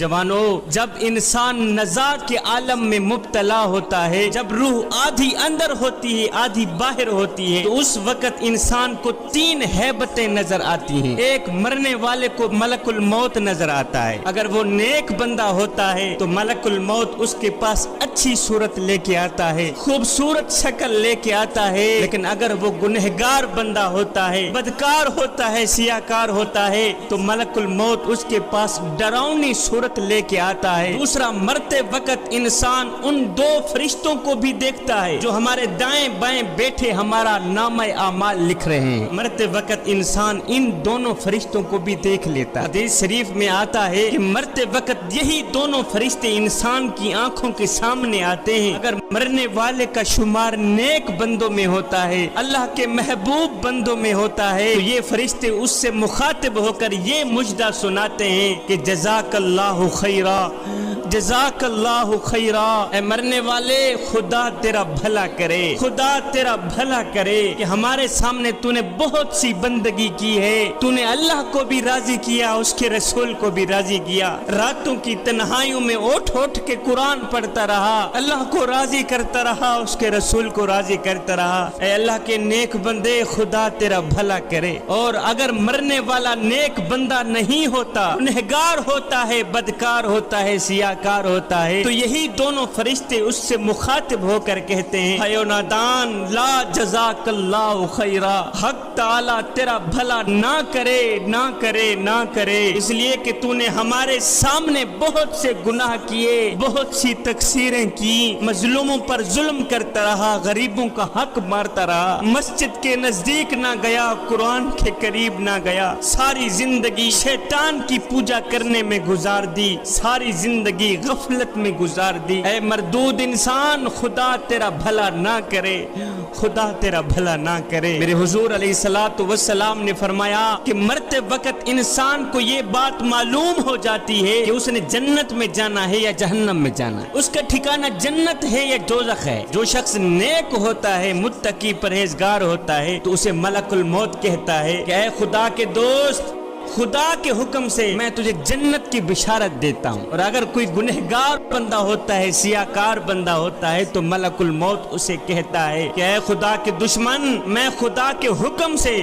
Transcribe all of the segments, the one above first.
جوانو، جب انسان نزاع کے عالم میں مبتلا ہوتا ہے، جب روح آدھی اندر ہوتی ہے آدھی باہر ہوتی ہے، تو اس وقت انسان کو تین ہیبتیں نظر آتی ہیں۔ ایک، مرنے والے کو ملک الموت نظر آتا ہے۔ اگر وہ نیک بندہ ہوتا ہے تو ملک الموت اس کے پاس اچھی صورت لے کے آتا ہے، خوبصورت شکل لے کے آتا ہے۔ لیکن اگر وہ گنہگار بندہ ہوتا ہے، بدکار ہوتا ہے، سیاکار ہوتا ہے، تو ملک الموت اس کے پاس ڈراؤنی صورت لے کے آتا ہے۔ دوسرا، مرتے وقت انسان ان دو فرشتوں کو بھی دیکھتا ہے جو ہمارے دائیں بائیں بیٹھے ہمارا نامہ اعمال لکھ رہے ہیں۔ مرتے وقت انسان ان دونوں فرشتوں کو بھی دیکھ لیتا ہے۔ حدیث شریف میں آتا ہے کہ مرتے وقت یہی دونوں فرشتے انسان کی آنکھوں کے سامنے آتے ہیں۔ اگر مرنے والے کا شمار نیک بندوں میں ہوتا ہے، اللہ کے محبوب بندوں میں ہوتا ہے، تو یہ فرشتے اس سے مخاطب ہو کر یہ مجدہ سناتے ہیں کہ جزاک اللہ خیرا، جزاک اللہ خیرا، اے مرنے والے خدا تیرا بھلا کرے، خدا تیرا بھلا کرے کہ ہمارے سامنے تو نے بہت سی بندگی کی ہے، تو نے اللہ کو بھی راضی کیا، اس کے رسول کو بھی راضی کیا، راتوں کی تنہائیوں میں اٹھ اٹھ کے قرآن پڑھتا رہا، اللہ کو راضی کرتا رہا، اس کے رسول کو راضی کرتا رہا۔ اے اللہ کے نیک بندے خدا تیرا بھلا کرے۔ اور اگر مرنے والا نیک بندہ نہیں ہوتا، گنہگار ہوتا ہے، بدکار ہوتا ہے، سیاکار ہوتا ہے، تو یہی دونوں فرشتے اس سے مخاطب ہو کر کہتے ہیں اے نادان لا جزاک اللہ خیرا، حق تعالی تیرا بھلا نہ کرے، نہ کرے، نہ کرے، اس لیے کہ تو نے ہمارے سامنے بہت سے گناہ کیے، بہت سی تقصیریں کی، مظلوموں پر ظلم کرتا رہا، غریبوں کا حق مارتا رہا، مسجد کے نزدیک نہ گیا، قرآن کے قریب نہ گیا، ساری زندگی شیطان کی پوجا کرنے میں گزار دی، ساری زندگی غفلت میں گزار دی۔ اے مردود انسان خدا تیرا بھلا نہ کرے، خدا تیرا بھلا نہ کرے۔ میرے حضور علیہ الصلوۃ والسلام نے فرمایا کہ مرتے وقت انسان کو یہ بات معلوم ہو جاتی ہے کہ اس نے جنت میں جانا ہے یا جہنم میں جانا ہے، اس کا ٹھکانہ جنت ہے یا دوزخ ہے۔ جو شخص نیک ہوتا ہے، متقی پرہیزگار ہوتا ہے، تو اسے ملک الموت کہتا ہے کہ اے خدا کے دوست، خدا کے حکم سے میں تجھے جنت کی بشارت دیتا ہوں۔ اور اگر کوئی گنہگار بندہ ہوتا ہے، سیاکار بندہ ہوتا ہے، تو ملک الموت اسے کہتا ہے کہ اے خدا کے دشمن، میں خدا کے حکم سے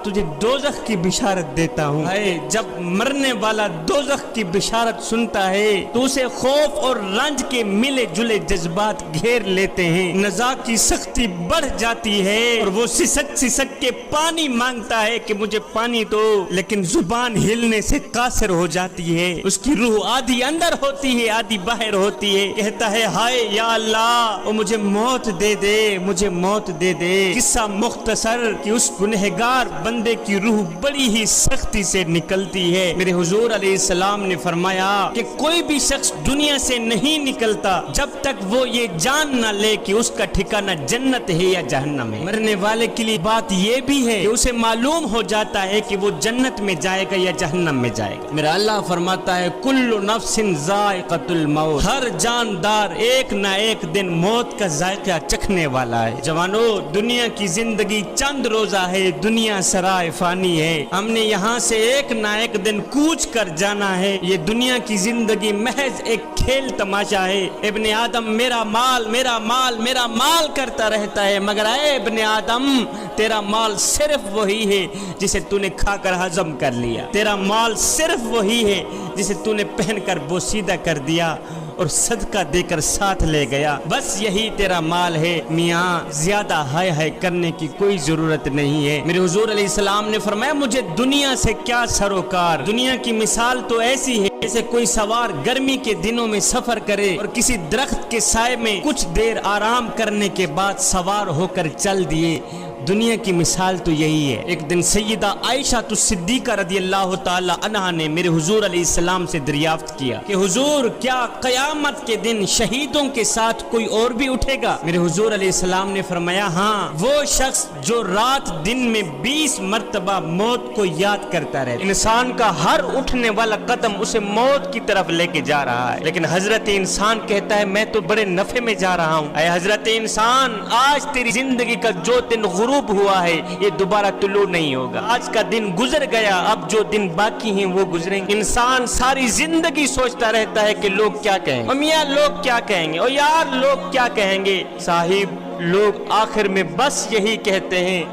تجھے دوزخ کی بشارت دیتا ہوں۔ جب مرنے والا دوزخ کی بشارت سنتا ہے تو اسے خوف اور رنج کے ملے جلے جذبات گھیر لیتے ہیں، نزاع کی سختی بڑھ جاتی ہے اور وہ سسک سسک کے پانی مانگتا ہے کہ مجھے پانی دو، لیکن زبان ہلنے سے قاصر ہو جاتی ہے، اس کی روح آدھی اندر ہوتی ہے آدھی باہر ہوتی ہے، کہتا ہے ہائے یا اللہ، او مجھے موت دے دے، مجھے موت دے دے۔ قصہ مختصر کہ اس گنہگار بندے کی روح بڑی ہی سختی سے نکلتی ہے۔ میرے حضور علیہ السلام نے فرمایا کہ کوئی بھی شخص دنیا سے نہیں نکلتا جب تک وہ یہ جان نہ لے کہ اس کا ٹھکانہ جنت ہے یا جہنم ہے۔ مرنے والے کے لیے بات یہ بھی ہے کہ اسے معلوم ہو جاتا ہے کہ وہ جنت میں جائے گا یا جہنم میں جائے گا۔ میرا اللہ فرماتا ہے کل نفس ذائقۃ الموت، ہر جاندار ایک نہ ایک دن موت کا ذائقہ چکھنے والا ہے۔ جوانو، دنیا کی زندگی چند روزہ ہے، دنیا سرائے فانی ہے، ہم نے یہاں سے ایک نہ ایک دن کوچ کر جانا ہے۔ یہ دنیا کی زندگی محض ایک کھیل تماشا ہے۔ ابن آدم میرا مال، میرا مال، میرا مال کرتا رہتا ہے، مگر اے ابن آدم، تیرا مال صرف وہی ہے جسے تو نے کھا کر ہضم کر لیا، تیرا مال صرف وہی ہے جسے تو نے پہن کر بوسیدہ کر دیا اور صدقہ دے کر ساتھ لے گیا، بس یہی تیرا مال ہے۔ میاں زیادہ ہائے ہائے کرنے کی کوئی ضرورت نہیں ہے۔ میرے حضور علیہ السلام نے فرمایا مجھے دنیا سے کیا سروکار، دنیا کی مثال تو ایسی ہے جیسے کوئی سوار گرمی کے دنوں میں سفر کرے اور کسی درخت کے سائے میں کچھ دیر آرام کرنے کے بعد سوار ہو کر چل دیے۔ دنیا کی مثال تو یہی ہے۔ ایک دن سیدہ عائشہ صدیقہ رضی اللہ تعالی عنہا نے میرے حضور علیہ السلام سے دریافت کیا کہ حضور کیا قیامت کے دن شہیدوں کے ساتھ کوئی اور بھی اٹھے گا؟ میرے حضور علیہ السلام نے فرمایا ہاں، وہ شخص جو رات دن میں 20 مرتبہ موت کو یاد کرتا رہے۔ انسان کا ہر اٹھنے والا قدم اسے موت کی طرف لے کے جا رہا ہے، لیکن حضرت انسان کہتا ہے میں تو بڑے نفع میں جا رہا ہوں۔ اے حضرت انسان، آج تیری زندگی کا جو دن غروب غروب ہوا ہے یہ دوبارہ طلوع نہیں ہوگا. آج کا دن گزر گیا, اب جو دن باقی ہیں وہ گزریں گے. انسان ساری زندگی سوچتا رہتا ہے کہ لوگ کیا کہیں گے, میاں لوگ کیا کہیں گے, اور یار لوگ کیا کہیں گے. صاحب لوگ آخر میں بس یہی کہتے ہیں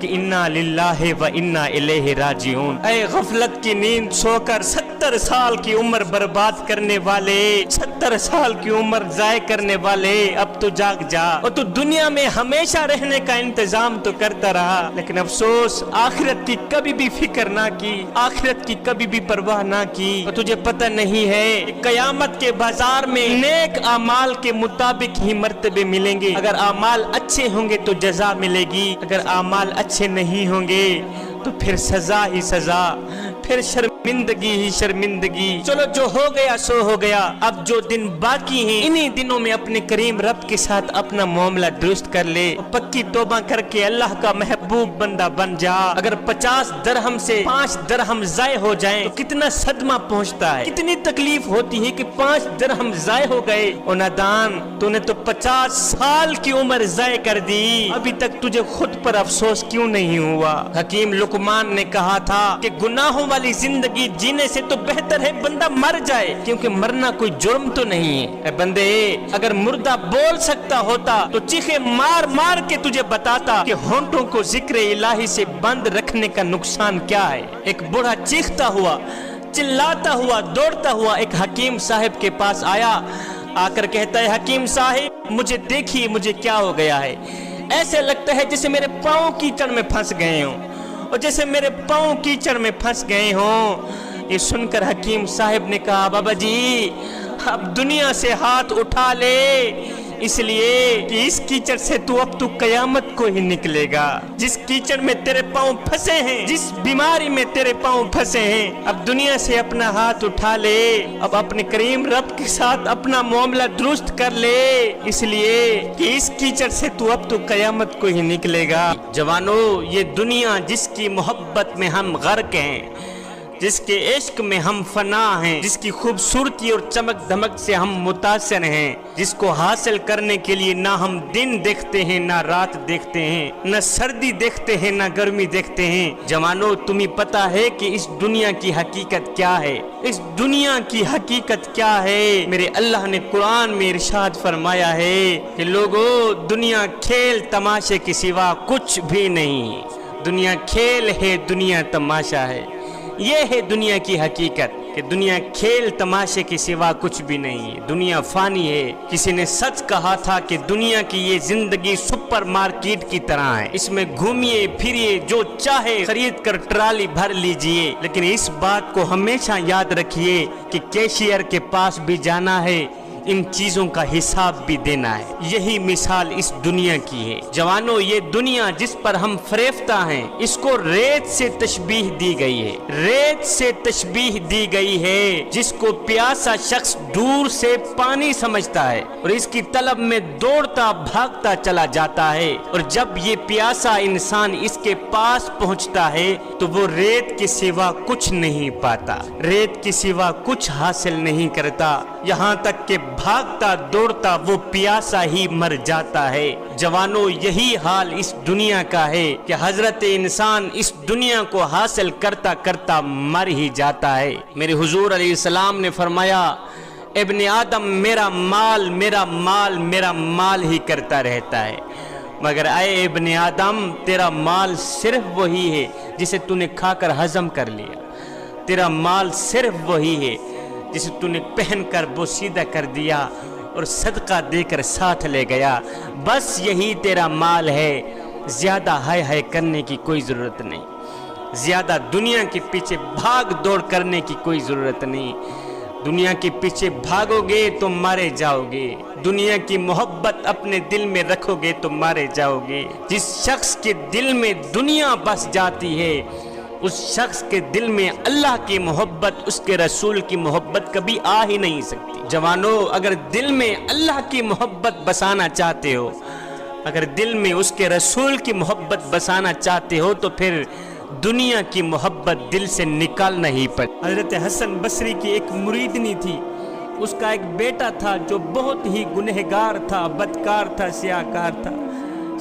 کہ انا للہ و انا الیہ راجعون. اے غفلت کی نیند سو کر 70 سال کی عمر برباد کرنے والے, 70 سال کی عمر ضائع کرنے والے, اب تو جاگ جا. اور تو دنیا میں ہمیشہ رہنے کا انتظام تو کرتا رہا, لیکن افسوس آخرت کی کبھی بھی فکر نہ کی, آخرت کی کبھی بھی پرواہ نہ کی. اور تجھے پتہ نہیں ہے قیامت کے بازار میں نیک اعمال کے مطابق ہی مرتبے ملیں گے. اگر اعمال اچھے ہوں گے تو جزا ملے گی, اگر اعمال اچھے نہیں ہوں گے تو پھر سزا ہی سزا, پھر شرمندگی ہی شرمندگی. چلو جو ہو گیا سو ہو گیا, اب جو دن باقی ہیں انہی دنوں میں اپنے کریم رب کے ساتھ اپنا معاملہ درست کر لے, پکی توبہ کر کے اللہ کا محبوب بندہ بن جا. اگر 50 درہم سے 5 درہم ضائع ہو جائیں تو کتنا صدمہ پہنچتا ہے, کتنی تکلیف ہوتی ہے کہ 5 درہم ضائع ہو گئے. اور نادان تو نے تو 50 سال کی عمر ضائع کر دی, ابھی تک تجھے خود پر افسوس کیوں نہیں ہوا. حکیم لقمان نے کہا تھا کہ گناہوں والی زندگی جینے سے تو بہتر ہے بندہ مر جائے, کیونکہ مرنا کوئی جرم تو نہیں ہے. اے بندے اگر مردہ بول سکتا ہوتا تو چیخے مار مار کے تجھے بتاتا کہ ہونٹوں کو ذکر الہی سے بند رکھنے کا نقصان کیا ہے. ایک بوڑھا چیختا ہوا چلاتا ہوا دوڑتا ہوا ایک حکیم صاحب کے پاس آیا, آ کر کہتا ہے حکیم صاحب مجھے دیکھیے مجھے کیا ہو گیا ہے, ایسے لگتا ہے جیسے میرے پاؤں کیچڑ میں پھنس گئے ہوں, اور جیسے میرے پاؤں کیچڑ میں پھنس گئے ہوں. یہ سن کر حکیم صاحب نے کہا بابا جی اب دنیا سے ہاتھ اٹھا لے, اس لیے کہ اس کیچڑ سے تو قیامت کو ہی نکلے گا. جس کیچڑ میں تیرے پاؤں پھنسے ہیں, جس بیماری میں تیرے پاؤں پھنسے ہیں, اب دنیا سے اپنا ہاتھ اٹھا لے, اب اپنے کریم رب کے ساتھ اپنا معاملہ درست کر لے, اس لیے کہ اس کیچڑ سے تو قیامت کو ہی نکلے گا. جوانو یہ دنیا جس کی محبت میں ہم غرق ہیں, جس کے عشق میں ہم فنا ہیں, جس کی خوبصورتی اور چمک دھمک سے ہم متاثر ہیں, جس کو حاصل کرنے کے لیے نہ ہم دن دیکھتے ہیں نہ رات دیکھتے ہیں, نہ سردی دیکھتے ہیں نہ گرمی دیکھتے ہیں. جوانو تمہیں پتا ہے کہ اس دنیا کی حقیقت کیا ہے, اس دنیا کی حقیقت کیا ہے. میرے اللہ نے قرآن میں ارشاد فرمایا ہے کہ لوگو دنیا کھیل تماشے کے سوا کچھ بھی نہیں. دنیا کھیل ہے, دنیا تماشا ہے. یہ ہے دنیا کی حقیقت کہ دنیا کھیل تماشے کے سوا کچھ بھی نہیں ہے. دنیا فانی ہے. کسی نے سچ کہا تھا کہ دنیا کی یہ زندگی سپر مارکیٹ کی طرح ہے, اس میں گھومیے پھریے جو چاہے خرید کر ٹرالی بھر لیجئے, لیکن اس بات کو ہمیشہ یاد رکھیے کہ کیشیئر کے پاس بھی جانا ہے, ان چیزوں کا حساب بھی دینا ہے. یہی مثال اس دنیا کی ہے. جوانو یہ دنیا جس پر ہم فریفتہ ہیں اس کو ریت سے تشبیہ دی گئی ہے, ریت سے تشبیہ دی گئی ہے. جس کو پیاسا شخص دور سے پانی سمجھتا ہے اور اس کی طلب میں دوڑتا بھاگتا چلا جاتا ہے, اور جب یہ پیاسا انسان اس کے پاس پہنچتا ہے تو وہ ریت کے سوا کچھ نہیں پاتا, ریت کے سوا کچھ حاصل نہیں کرتا, یہاں تک کہ بھاگتا دوڑتا وہ پیاسا ہی مر جاتا ہے. جوانو یہی حال اس دنیا کا ہے کہ حضرت انسان اس دنیا کو حاصل کرتا کرتا مر ہی جاتا ہے. میرے حضور علیہ السلام نے فرمایا ابن آدم میرا مال میرا مال میرا مال ہی کرتا رہتا ہے, مگر اے ابن آدم تیرا مال صرف وہی ہے جسے تو نے کھا کر ہضم کر لیا, تیرا مال صرف وہی ہے جسے تو نے پہن کر بوسیدہ کر دیا اور صدقہ دے کر ساتھ لے گیا, بس یہی تیرا مال ہے. زیادہ ہائے ہائے کرنے کی کوئی ضرورت نہیں, زیادہ دنیا کے پیچھے بھاگ دوڑ کرنے کی کوئی ضرورت نہیں. دنیا کے پیچھے بھاگو گے تو مارے جاؤ گے, دنیا کی محبت اپنے دل میں رکھو گے تو مارے جاؤ گے. جس شخص کے دل میں دنیا بس جاتی ہے اس شخص کے دل میں اللہ کی محبت, اس کے رسول کی محبت کبھی آ ہی نہیں سکتی. جوانو اگر دل میں اللہ کی محبت بسانا چاہتے ہو, اگر دل میں اس کے رسول کی محبت بسانا چاہتے ہو تو پھر دنیا کی محبت دل سے نکالنا ہی پڑے. حضرت حسن بصری کی ایک مریدنی تھی, اس کا ایک بیٹا تھا جو بہت ہی گنہگار تھا, بدکار تھا, سیاہکار تھا.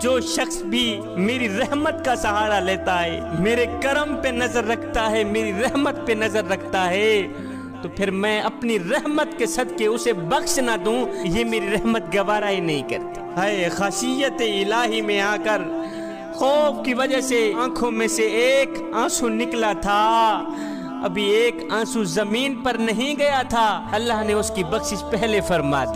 جو شخص بھی میری رحمت کا سہارا لیتا ہے، میرے کرم پہ نظر رکھتا ہے، میری رحمت پہ نظر رکھتا ہے، تو پھر میں اپنی رحمت کے صدقے اسے بخش نہ دوں، یہ میری رحمت گوارا ہی نہیں کرتی۔ ہے خشیت الہی میں آ کر خوف کی وجہ سے آنکھوں میں سے ایک آنسو نکلا تھا، ابھی ایک آنسو زمین پر نہیں گیا تھا، اللہ نے اس کی بخشش پہلے فرما دی۔